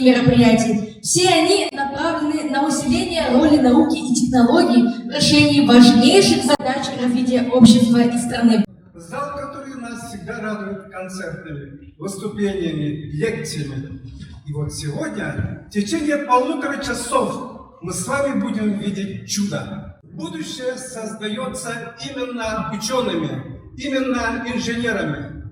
другие мероприятия. Все они направлены на усиление роли науки и технологий в решении важнейших задач развития общества и страны. Зал, который нас всегда радует концертами, выступлениями, лекциями. И вот сегодня, в течение 1,5 часов, мы с вами будем видеть чудо. Будущее создается именно учеными, именно инженерами.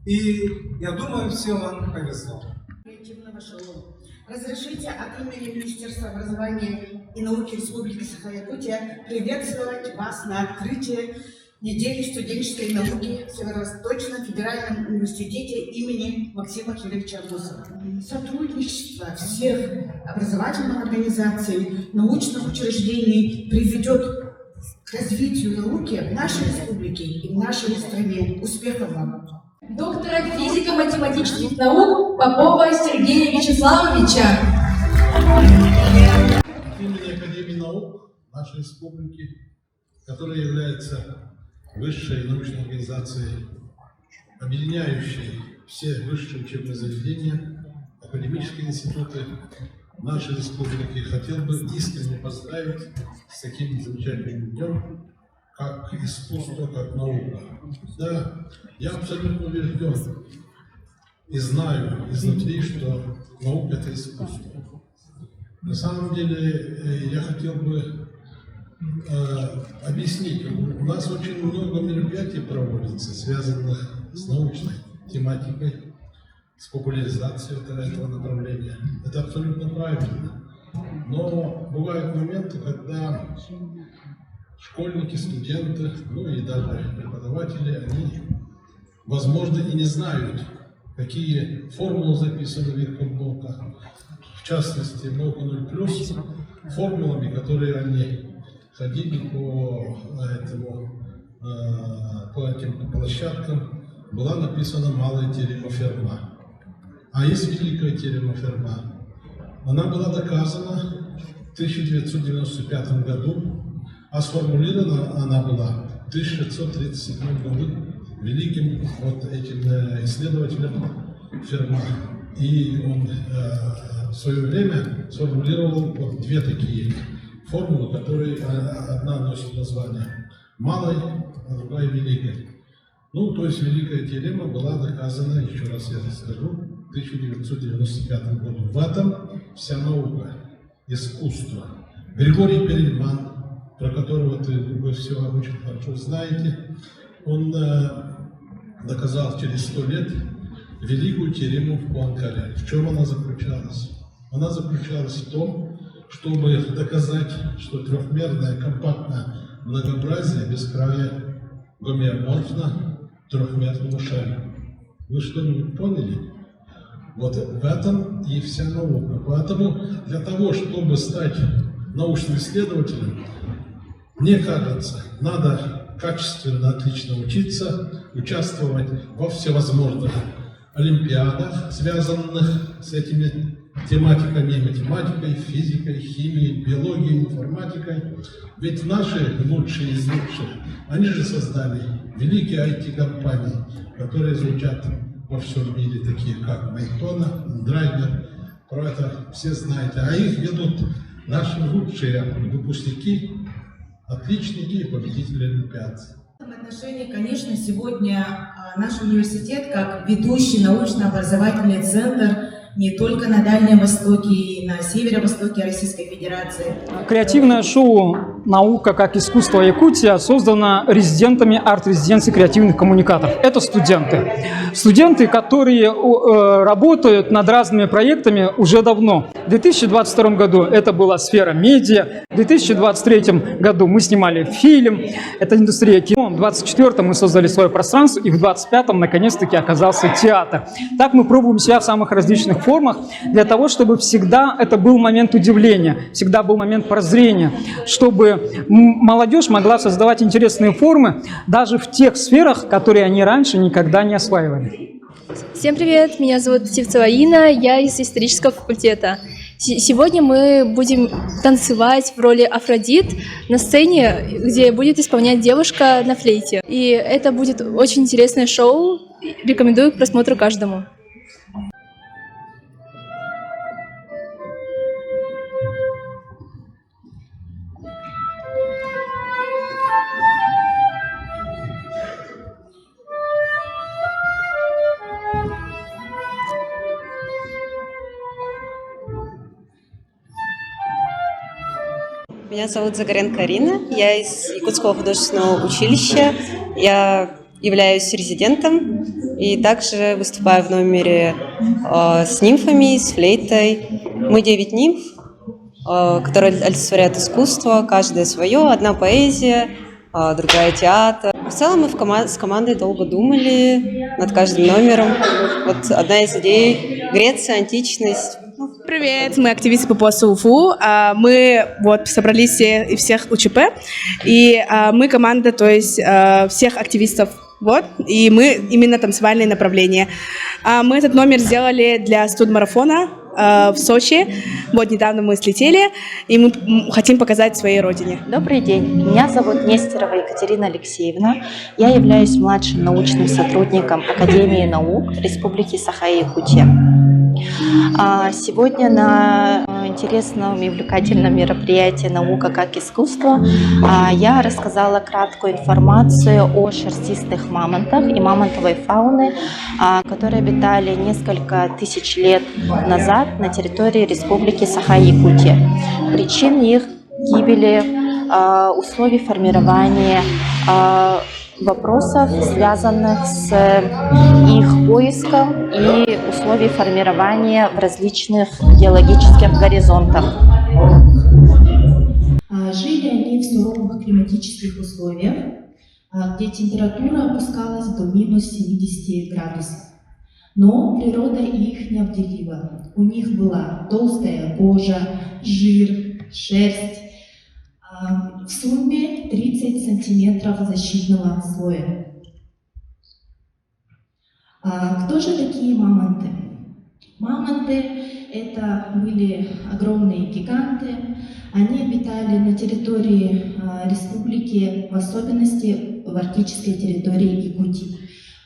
И я думаю, всем вам повезло. Разрешите от имени Министерства образования и науки Республики Саха-Якутия приветствовать вас на открытии недели студенческой науки в Северо-Восточном федеральном университете имени Максима Кирилловича Амосова. Сотрудничество всех образовательных организаций, научных учреждений приведет к развитию науки в нашей республике и в нашей стране. Успехов вам! Доктора физико-математических наук Попова Сергея Вячеславовича. От имени Академии наук нашей республики, которая является высшей научной организацией, объединяющей все высшие учебные заведения, академические институты нашей республики, хотел бы искренне поздравить с таким замечательным днем, как искусство, как наука. Да, я абсолютно убежден и знаю изнутри, что наука – это искусство. На самом деле, я хотел бы объяснить. У нас очень много мероприятий проводится, связанных с научной тематикой, с популяризацией этого направления. Это абсолютно правильно. Но бывают моменты, когда школьники, студенты, ну и даже преподаватели, они, возможно, и не знают, какие формулы записаны в их футболках. В частности, наука 0+, формулами, которые они ходили по этим площадкам, была написана малая теорема Ферма. А есть великая теорема Ферма. Она была доказана в 1995 году, а сформулирована она была в 1637 году великим вот этим исследователем Ферма. И он в свое время сформулировал вот две такие формулы, которые одна носит название малой, а другая великой. Ну, то есть великая теорема была доказана, еще раз я скажу, в 1995 году. В этом вся наука, искусство. Григорий Перельман, про которого вы все очень хорошо знаете, он доказал через 100 лет великую теорему в Пуанкаре. В чем она заключалась? Она заключалась в том, чтобы доказать, что трехмерное компактное многообразие без края гомеоморфно трехмерному шару. Вы что-нибудь поняли? Вот в этом и вся наука. Поэтому для того, чтобы стать научным исследователем, мне кажется, надо качественно, отлично учиться, участвовать во всевозможных олимпиадах, связанных с этими тематиками, математикой, физикой, химией, биологией, информатикой. Ведь наши лучшие из лучших, они же создали великие IT-компании, которые звучат во всем мире, такие как Майтона, Драйвер. Про это все знаете. А их ведут наши лучшие выпускники, отличники и победители олимпиад. В этом отношении, конечно, сегодня наш университет, как ведущий научно-образовательный центр не только на Дальнем Востоке и на Северо-Востоке Российской Федерации. Креативное шоу «Наука как искусство Якутия» создано резидентами арт-резиденции креативных коммуникаторов. Это студенты. Студенты, которые работают над разными проектами уже давно. В 2022 году это была сфера медиа. В 2023 году мы снимали фильм. Это индустрия кино. В 2024 мы создали свое пространство. И в 2025 наконец-таки оказался театр. Так мы пробуем себя в самых различных формах для того, чтобы всегда это был момент удивления, всегда был момент прозрения, чтобы молодежь могла создавать интересные формы даже в тех сферах, которые они раньше никогда не осваивали. Всем привет, меня зовут Сивцева Инна, я из исторического факультета. Сегодня мы будем танцевать в роли Афродит на сцене, где будет исполнять девушка на флейте. И это будет очень интересное шоу, рекомендую к просмотру каждому. Меня зовут Загоренко Арина, я из Якутского художественного училища, я являюсь резидентом и также выступаю в номере с нимфами, с флейтой. Мы 9 нимф, которые олицетворяют искусство, каждая свое, одна поэзия, другая театр. В целом мы с командой долго думали над каждым номером. Вот одна из идей — Греция, античность. Привет, мы активисты ППОСа УФУ. Мы вот собрались все всех УЧП, и мы команда, то есть всех активистов. Вот, и мы именно танцевальные направления. Мы этот номер сделали для студмарафона в Сочи. Вот недавно мы слетели, и мы хотим показать своей родине. Добрый день, меня зовут Нестерова Екатерина Алексеевна. Я являюсь младшим научным сотрудником Академии наук Республики Саха-Якутия. Сегодня на интересном и увлекательном мероприятии «Наука как искусство» я рассказала краткую информацию о шерстистых мамонтах и мамонтовой фауны, которые обитали несколько тысяч лет назад на территории Республики Саха-Якутия. Причин их гибели, условий формирования, вопросов, связанных с их поиском и условий формирования в различных геологических горизонтах. Жили они в суровых климатических условиях, где температура опускалась до минус 70 градусов. Но природа их не обделила. У них была толстая кожа, жир, шерсть, в сумме 30 сантиметров защитного слоя. Кто же такие мамонты? Мамонты — это были огромные гиганты. Они обитали на территории республики, в особенности в арктической территории Якутии.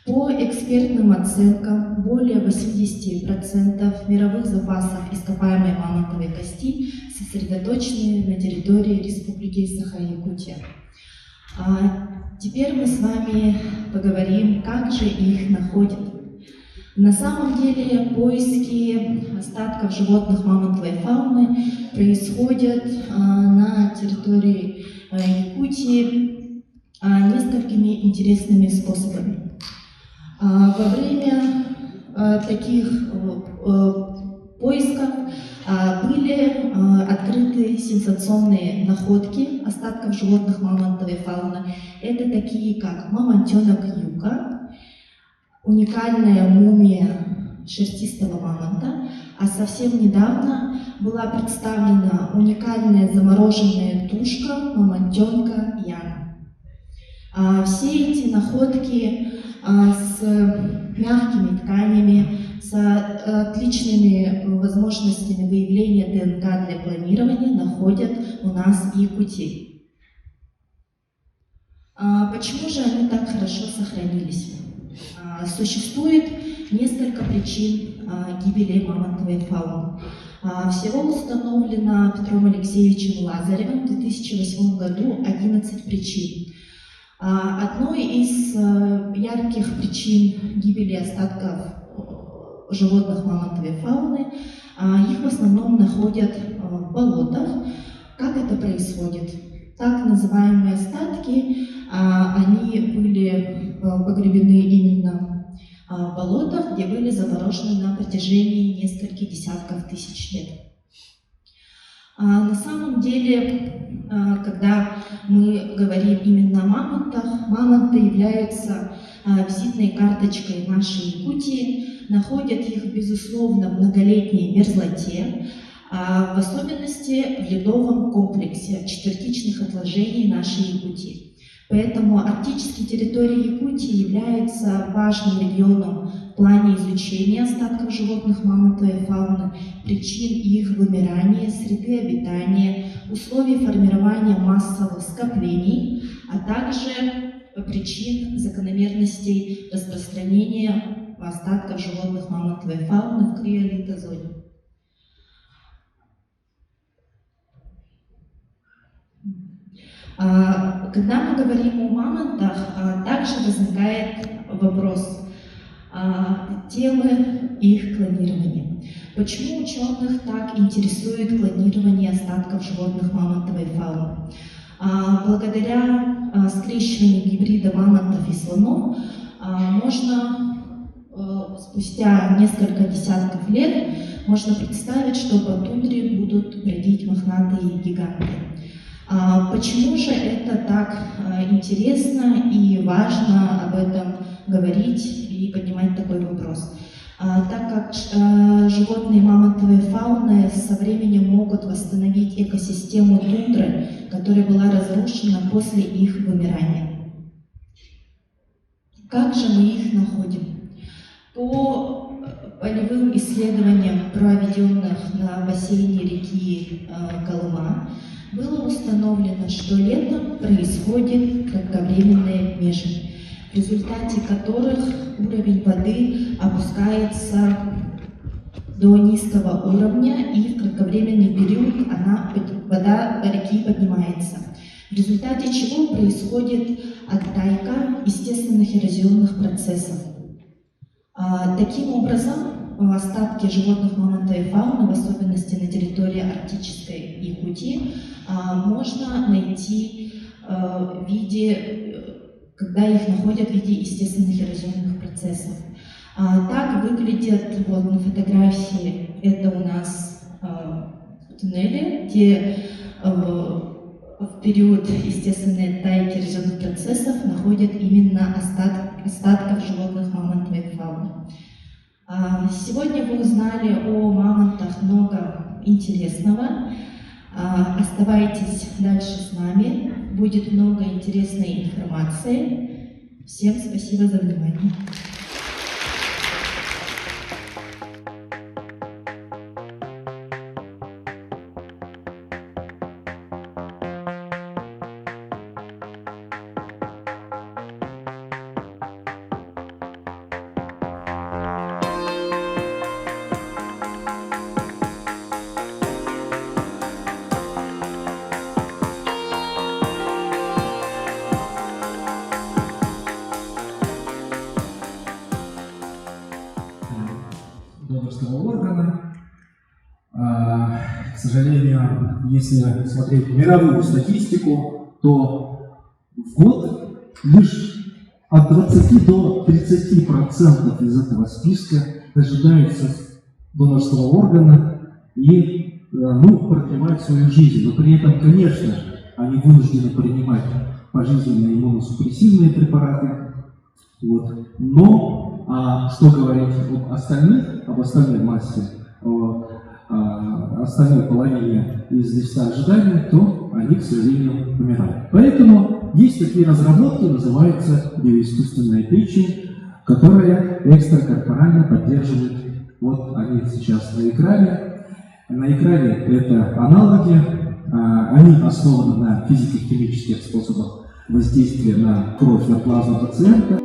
По экспертным оценкам, более 80% мировых запасов ископаемой мамонтовой кости сосредоточены на территории Республики Саха-Якутия. Теперь мы с вами поговорим, как же их находят. На самом деле поиски остатков животных мамонтовой фауны происходят на территории Якутии несколькими интересными способами. Во время таких поисков были открыты сенсационные находки остатков животных мамонтовой фауны. Это такие, как мамонтенок Юка, уникальная мумия шерстистого мамонта, а совсем недавно была представлена уникальная замороженная тушка мамонтенка Яна. Все эти находки с мягкими тканями, с отличными возможностями выявления ДНК для клонирования находят у нас в Якутии. Почему же они так хорошо сохранились? Существует несколько причин гибели мамонтовой фауны. Всего установлено Петром Алексеевичем Лазаревым в 2008 году 11 причин. Одной из ярких причин гибели остатков животных мамонтовой фауны их в основном находят в болотах. Как это происходит? Так называемые остатки, они были погребены именно в болотах, где были заброшены на протяжении нескольких десятков тысяч лет. На самом деле, когда мы говорим именно о мамонтах, мамонты являются визитной карточкой нашей Якутии, находят их, безусловно, в многолетней мерзлоте, в особенности в ледовом комплексе четвертичных отложений нашей Якутии. Поэтому арктические территории Якутии являются важным регионом в плане изучения остатков животных мамонтовой фауны, причин их вымирания, среды обитания, условий формирования массовых скоплений, а также причин закономерностей распространения остатков животных мамонтовой фауны в криолитозоне. Когда мы говорим о мамонтах, также возникает вопрос темы их клонирования. Почему ученых так интересует клонирование остатков животных мамонтовой фауны? Благодаря скрещиванию гибрида мамонтов и слонов можно спустя несколько десятков лет можно представить, что по тундре будут бродить мохнатые гиганты. Почему же это так интересно и важно об этом говорить и поднимать такой вопрос? Так как животные мамонтовой фауны со временем могут восстановить экосистему тундры, которая была разрушена после их вымирания. Как же мы их находим? По полевым исследованиям, проведенных на бассейне реки Колыма, было установлено, что летом происходит кратковременное межи, в результате которых уровень воды опускается до низкого уровня, и в кратковременный период вода реки поднимается, в результате чего происходит оттайка естественных эрозионных процессов. Таким образом, остатки животных мамонтовой фауны, в особенности на территории арктической Якутии, можно найти в виде, когда их находят в виде естественных эрозионных процессов. Так выглядят вот на фотографии, это у нас туннели, где в период естественной оттайки эрозионных процессов находят именно остатков животных мамонтовой фауны. Сегодня вы узнали о мамонтах много интересного. Оставайтесь дальше с нами, будет много интересной информации. Всем спасибо за внимание. донорского органа. К сожалению, если смотреть мировую статистику, то в год лишь от 20 до 30% из этого списка дожидаются донорского органа и продлевают свою жизнь. Но при этом, конечно, они вынуждены принимать пожизненные иммуносупрессивные препараты. Вот. Но что говорить об остальной массе, остальной половине из листа ожидания, то они, к сожалению, умирают. Поэтому есть такие разработки, называется биоискусственная печень, которая экстракорпорально поддерживает. Вот они сейчас на экране. На экране это аналоги, они основаны на физико-химических способах воздействия на кровь, на плазму пациента.